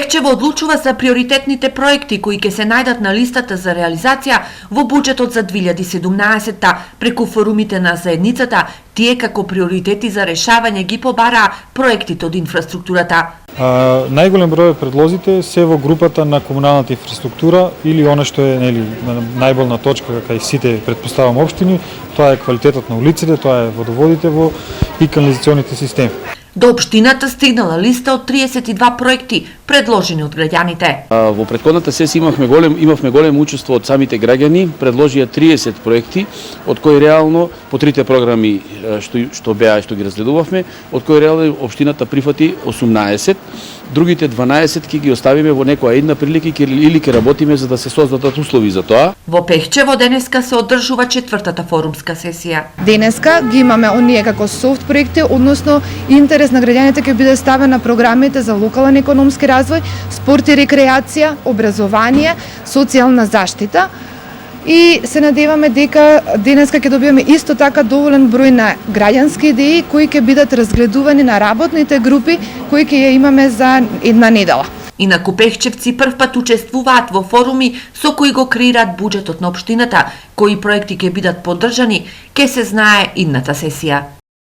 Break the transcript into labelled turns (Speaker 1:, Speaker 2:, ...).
Speaker 1: Пехчево одлучува за приоритетните проекти кои ќе се најдат на листата за реализација во буџетот за 2017 преку форумите на заедницата. Тие како приоритети за решавање ги побараа проектите од инфраструктурата.
Speaker 2: Најголем број од предлозите се во групата на комуналната инфраструктура или она што е најболна точка кај сите претпоставам општини, тоа е квалитетот на улиците, тоа е водоводите и канализационите системи.
Speaker 1: До општината стигнала листа од 32 проекти предложени од граѓаните.
Speaker 3: Во претходната сесија имавме големо учество од самите граѓани, предложија 30 проекти, од кои реално по трите програми што ги разгледувавме, од кои реално општината прифати 18, другите 12 ќе ги оставиме во некоја една прилика или ќе работиме за да се создадат услови за тоа.
Speaker 1: Во Пехчево денеска се одржува четвртата форумска сесија.
Speaker 4: Денеска ги имаме оние како софт проекти, односно интерес на граѓаните ќе биде ставен на програмите за локален економски развој, спорт и рекреација, образование, социјална заштита. И се надеваме дека денеска ќе добиеме исто така доволен број на граѓански идеи кои ќе бидат разгледувани на работните групи кои ќе ја имаме за една недела.
Speaker 1: Инаку пехчевци прв пат учествуваат во форуми со кои го креираат буџетот на општината, кои проекти ќе бидат поддржани, ќе се знае идната сесија.